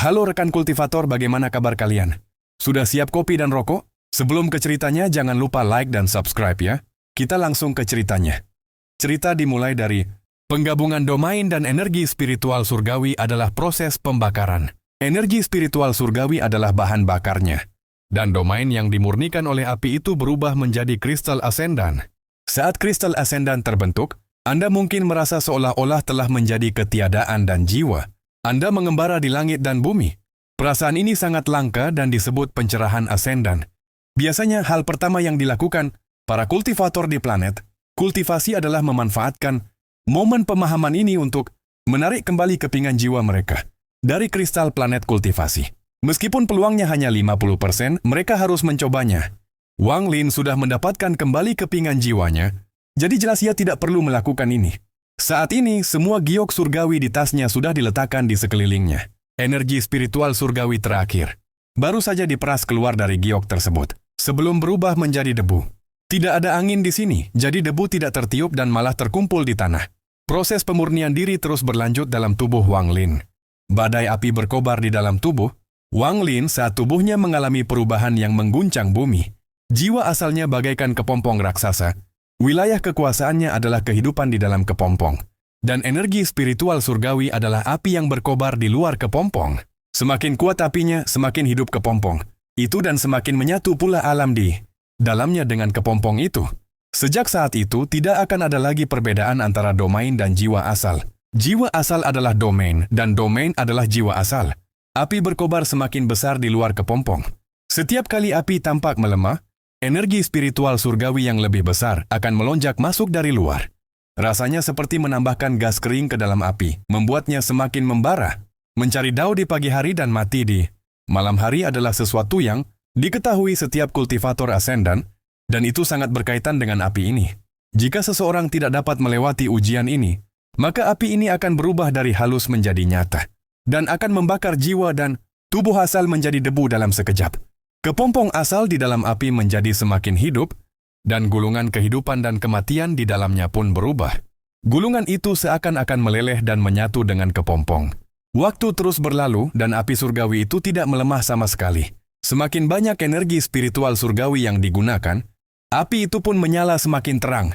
Halo rekan kultivator, bagaimana kabar kalian? Sudah siap kopi dan rokok? Sebelum ke ceritanya, jangan lupa like dan subscribe ya. Kita langsung ke ceritanya. Cerita dimulai dari penggabungan domain dan energi spiritual surgawi adalah proses pembakaran. Energi spiritual surgawi adalah bahan bakarnya. Dan domain yang dimurnikan oleh api itu berubah menjadi kristal asendan. Saat kristal asendan terbentuk, Anda mungkin merasa seolah-olah telah menjadi ketiadaan dan jiwa. Anda mengembara di langit dan bumi. Perasaan ini sangat langka dan disebut pencerahan asendan. Biasanya hal pertama yang dilakukan para kultivator di planet, kultivasi adalah memanfaatkan momen pemahaman ini untuk menarik kembali kepingan jiwa mereka dari kristal planet kultivasi. Meskipun peluangnya hanya 50%, mereka harus mencobanya. Wang Lin sudah mendapatkan kembali kepingan jiwanya, jadi jelas ia tidak perlu melakukan ini. Saat ini, semua giok surgawi di tasnya sudah diletakkan di sekelilingnya. Energi spiritual surgawi terakhir baru saja diperas keluar dari giok tersebut, sebelum berubah menjadi debu. Tidak ada angin di sini, jadi debu tidak tertiup dan malah terkumpul di tanah. Proses pemurnian diri terus berlanjut dalam tubuh Wang Lin. Badai api berkobar di dalam tubuh Wang Lin saat tubuhnya mengalami perubahan yang mengguncang bumi. Jiwa asalnya bagaikan kepompong raksasa. Wilayah kekuasaannya adalah kehidupan di dalam kepompong. Dan energi spiritual surgawi adalah api yang berkobar di luar kepompong. Semakin kuat apinya, semakin hidup kepompong. Itu dan semakin menyatu pula alam di dalamnya dengan kepompong itu. Sejak saat itu, tidak akan ada lagi perbedaan antara domain dan jiwa asal. Jiwa asal adalah domain, dan domain adalah jiwa asal. Api berkobar semakin besar di luar kepompong. Setiap kali api tampak melemah, energi spiritual surgawi yang lebih besar akan melonjak masuk dari luar. Rasanya seperti menambahkan gas kering ke dalam api, membuatnya semakin membara. Mencari dao di pagi hari dan mati di malam hari adalah sesuatu yang diketahui setiap kultivator asendan, dan itu sangat berkaitan dengan api ini. Jika seseorang tidak dapat melewati ujian ini, maka api ini akan berubah dari halus menjadi nyata, dan akan membakar jiwa dan tubuh asal menjadi debu dalam sekejap. Kepompong asal di dalam api menjadi semakin hidup, dan gulungan kehidupan dan kematian di dalamnya pun berubah. Gulungan itu seakan-akan meleleh dan menyatu dengan kepompong. Waktu terus berlalu dan api surgawi itu tidak melemah sama sekali. Semakin banyak energi spiritual surgawi yang digunakan, api itu pun menyala semakin terang.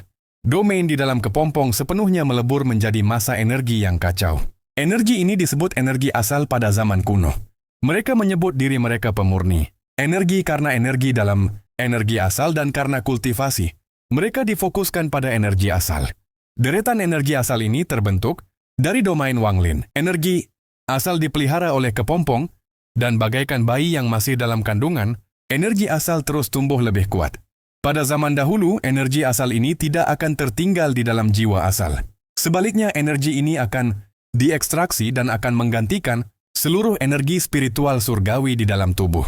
Domain di dalam kepompong sepenuhnya melebur menjadi massa energi yang kacau. Energi ini disebut energi asal pada zaman kuno. Mereka menyebut diri mereka pemurni. Energi karena energi dalam energi asal dan karena kultivasi. Mereka difokuskan pada energi asal. Deretan energi asal ini terbentuk dari domain Wang Lin. Energi asal dipelihara oleh kepompong, dan bagaikan bayi yang masih dalam kandungan, energi asal terus tumbuh lebih kuat. Pada zaman dahulu, energi asal ini tidak akan tertinggal di dalam jiwa asal. Sebaliknya, energi ini akan diekstraksi dan akan menggantikan seluruh energi spiritual surgawi di dalam tubuh.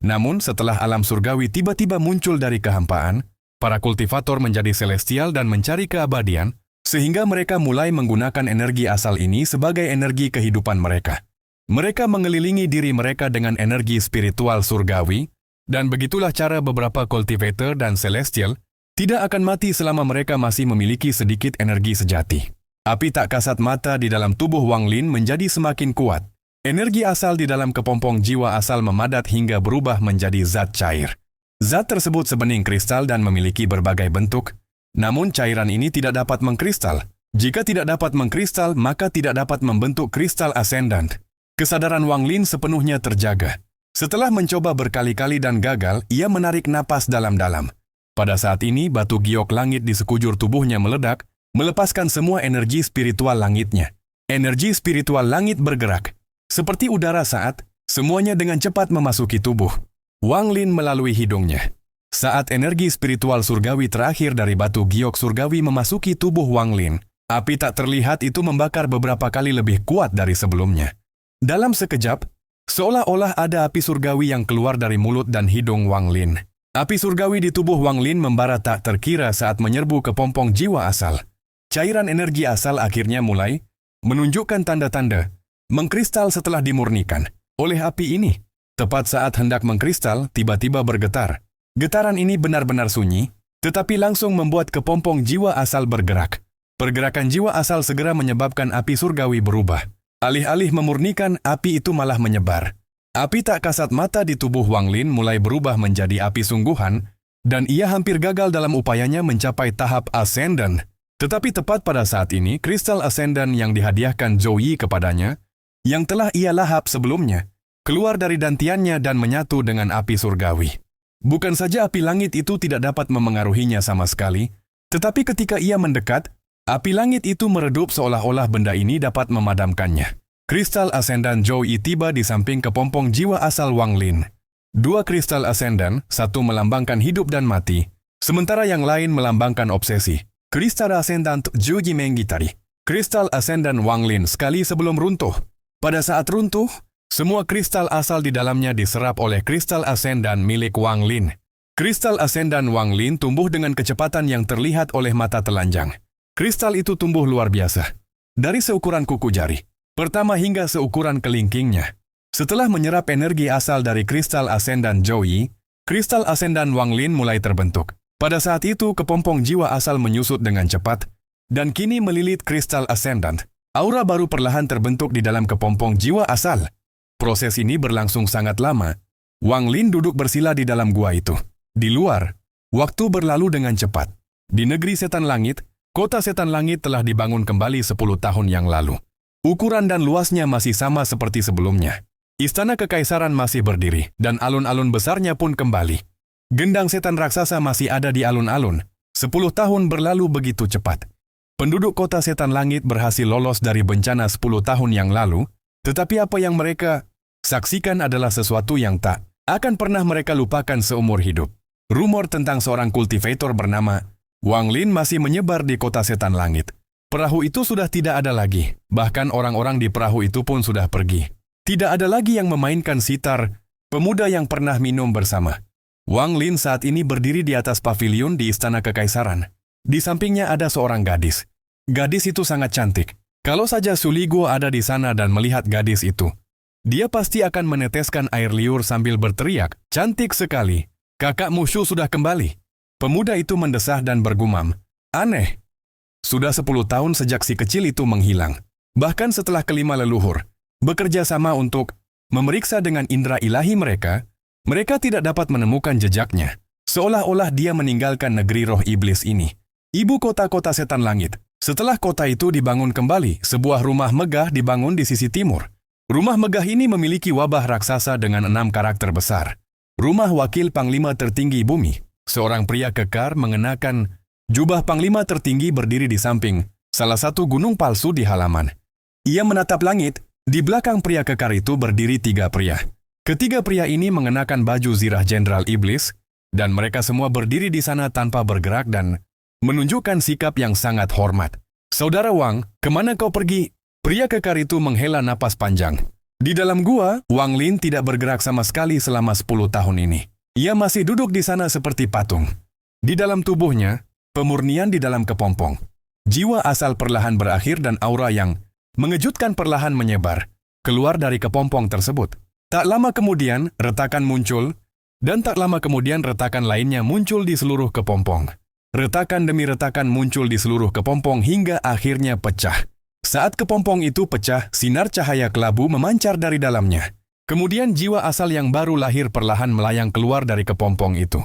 Namun, setelah alam surgawi tiba-tiba muncul dari kehampaan, para kultivator menjadi celestial dan mencari keabadian, sehingga mereka mulai menggunakan energi asal ini sebagai energi kehidupan mereka. Mereka mengelilingi diri mereka dengan energi spiritual surgawi, dan begitulah cara beberapa cultivator dan celestial tidak akan mati selama mereka masih memiliki sedikit energi sejati. Api tak kasat mata di dalam tubuh Wang Lin menjadi semakin kuat. Energi asal di dalam kepompong jiwa asal memadat hingga berubah menjadi zat cair. Zat tersebut sebening kristal dan memiliki berbagai bentuk. Namun cairan ini tidak dapat mengkristal. Jika tidak dapat mengkristal, maka tidak dapat membentuk kristal ascendant. Kesadaran Wang Lin sepenuhnya terjaga. Setelah mencoba berkali-kali dan gagal, ia menarik napas dalam-dalam. Pada saat ini, batu giok langit di sekujur tubuhnya meledak, melepaskan semua energi spiritual langitnya. Energi spiritual langit bergerak. Seperti udara saat semuanya dengan cepat memasuki tubuh Wang Lin melalui hidungnya. Saat energi spiritual surgawi terakhir dari batu giok surgawi memasuki tubuh Wang Lin, api tak terlihat itu membakar beberapa kali lebih kuat dari sebelumnya. Dalam sekejap, seolah-olah ada api surgawi yang keluar dari mulut dan hidung Wang Lin. Api surgawi di tubuh Wang Lin membara tak terkira saat menyerbu kepompong jiwa asal. Cairan energi asal akhirnya mulai menunjukkan tanda-tanda mengkristal setelah dimurnikan oleh api ini. Tepat saat hendak mengkristal, tiba-tiba bergetar. Getaran ini benar-benar sunyi, tetapi langsung membuat kepompong jiwa asal bergerak. Pergerakan jiwa asal segera menyebabkan api surgawi berubah. Alih-alih memurnikan, api itu malah menyebar. Api tak kasat mata di tubuh Wang Lin mulai berubah menjadi api sungguhan, dan ia hampir gagal dalam upayanya mencapai tahap Ascendant. Tetapi tepat pada saat ini, kristal Ascendant yang dihadiahkan Zhou Yi kepadanya, yang telah ia lahap sebelumnya, keluar dari dantiannya dan menyatu dengan api surgawi. Bukan saja api langit itu tidak dapat memengaruhinya sama sekali, tetapi ketika ia mendekat, api langit itu meredup seolah-olah benda ini dapat memadamkannya. Kristal Ascendant Zhou Yi tiba di samping kepompong jiwa asal Wang Lin. Dua kristal Ascendant, satu melambangkan hidup dan mati, sementara yang lain melambangkan obsesi. Kristal Ascendant Zhou Yi Menggitari. Kristal Ascendant Wang Lin sekali sebelum runtuh. Pada saat runtuh, semua kristal asal di dalamnya diserap oleh kristal Ascendant milik Wang Lin. Kristal Ascendant Wang Lin tumbuh dengan kecepatan yang terlihat oleh mata telanjang. Kristal itu tumbuh luar biasa. Dari seukuran kuku jari pertama hingga seukuran kelingkingnya. Setelah menyerap energi asal dari kristal Ascendant Zhou Yi, kristal Ascendant Wang Lin mulai terbentuk. Pada saat itu, kepompong jiwa asal menyusut dengan cepat, dan kini melilit kristal Ascendant. Aura baru perlahan terbentuk di dalam kepompong jiwa asal. Proses ini berlangsung sangat lama. Wang Lin duduk bersila di dalam gua itu. Di luar, waktu berlalu dengan cepat. Di negeri setan langit, kota setan langit telah dibangun kembali 10 tahun yang lalu. Ukuran dan luasnya masih sama seperti sebelumnya. Istana kekaisaran masih berdiri, dan alun-alun besarnya pun kembali. Gendang setan raksasa masih ada di alun-alun. 10 tahun berlalu begitu cepat. Penduduk kota setan langit berhasil lolos dari bencana 10 tahun yang lalu, tetapi apa yang mereka saksikan adalah sesuatu yang tak akan pernah mereka lupakan seumur hidup. Rumor tentang seorang kultivator bernama Wang Lin masih menyebar di kota setan langit. Perahu itu sudah tidak ada lagi, bahkan orang-orang di perahu itu pun sudah pergi. Tidak ada lagi yang memainkan sitar, pemuda yang pernah minum bersama. Wang Lin saat ini berdiri di atas pavilion di istana kekaisaran. Di sampingnya ada seorang gadis. Gadis itu sangat cantik. Kalau saja Su Liguo ada di sana dan melihat gadis itu, dia pasti akan meneteskan air liur sambil berteriak, "Cantik sekali! Kakak Mushu sudah kembali." Pemuda itu mendesah dan bergumam, "Aneh. Sudah 10 tahun sejak si kecil itu menghilang. Bahkan setelah kelima leluhur bekerja sama untuk memeriksa dengan indera ilahi mereka tidak dapat menemukan jejaknya. Seolah-olah dia meninggalkan negeri roh iblis ini. Ibu kota-kota setan langit. Setelah kota itu dibangun kembali, sebuah rumah megah dibangun di sisi timur. Rumah megah ini memiliki wabah raksasa dengan 6 karakter besar. Rumah wakil panglima tertinggi bumi. Seorang pria kekar mengenakan jubah panglima tertinggi berdiri di samping salah satu gunung palsu di halaman. Ia menatap langit. Di belakang pria kekar itu berdiri 3 pria. Ketiga pria ini mengenakan baju zirah jenderal iblis, dan mereka semua berdiri di sana tanpa bergerak dan menunjukkan sikap yang sangat hormat. "Saudara Wang, kemana kau pergi?" Pria kekar itu menghela napas panjang. Di dalam gua, Wang Lin tidak bergerak sama sekali selama 10 tahun ini. Ia masih duduk di sana seperti patung. Di dalam tubuhnya, pemurnian di dalam kepompong. Jiwa asal perlahan berakhir dan aura yang mengejutkan perlahan menyebar keluar dari kepompong tersebut. Tak lama kemudian, retakan muncul, dan tak lama kemudian retakan lainnya muncul di seluruh kepompong. Retakan demi retakan muncul di seluruh kepompong hingga akhirnya pecah. Saat kepompong itu pecah, sinar cahaya kelabu memancar dari dalamnya. Kemudian jiwa asal yang baru lahir perlahan melayang keluar dari kepompong itu.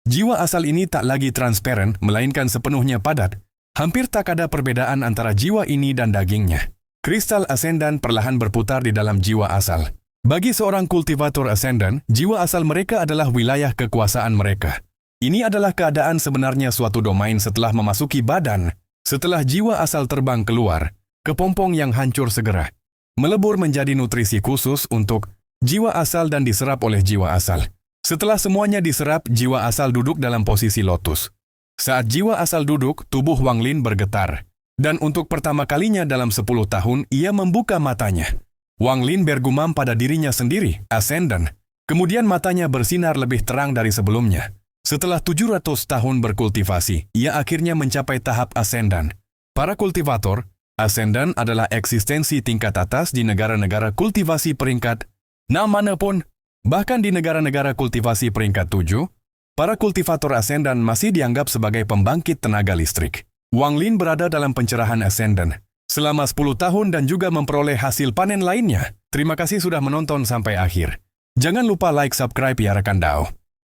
Jiwa asal ini tak lagi transparan, melainkan sepenuhnya padat. Hampir tak ada perbedaan antara jiwa ini dan dagingnya. Kristal Ascendant perlahan berputar di dalam jiwa asal. Bagi seorang kultivator Ascendant, jiwa asal mereka adalah wilayah kekuasaan mereka. Ini adalah keadaan sebenarnya suatu domain setelah memasuki badan. Setelah jiwa asal terbang keluar, kepompong yang hancur segera melebur menjadi nutrisi khusus untuk jiwa asal dan diserap oleh jiwa asal. Setelah semuanya diserap, jiwa asal duduk dalam posisi lotus. Saat jiwa asal duduk, tubuh Wang Lin bergetar. Dan untuk pertama kalinya dalam 10 tahun, ia membuka matanya. Wang Lin bergumam pada dirinya sendiri, Ascendant. Kemudian matanya bersinar lebih terang dari sebelumnya. Setelah 700 tahun berkultivasi, ia akhirnya mencapai tahap Ascendant. Para kultivator, Ascendant adalah eksistensi tingkat atas di negara-negara kultivasi peringkat 6 manapun. Bahkan di negara-negara kultivasi peringkat 7, para kultivator Ascendant masih dianggap sebagai pembangkit tenaga listrik. Wang Lin berada dalam pencerahan Ascendant. selama 10 tahun dan juga memperoleh hasil panen lainnya. Terima kasih sudah menonton sampai akhir. Jangan lupa like, subscribe ya rekan Dao.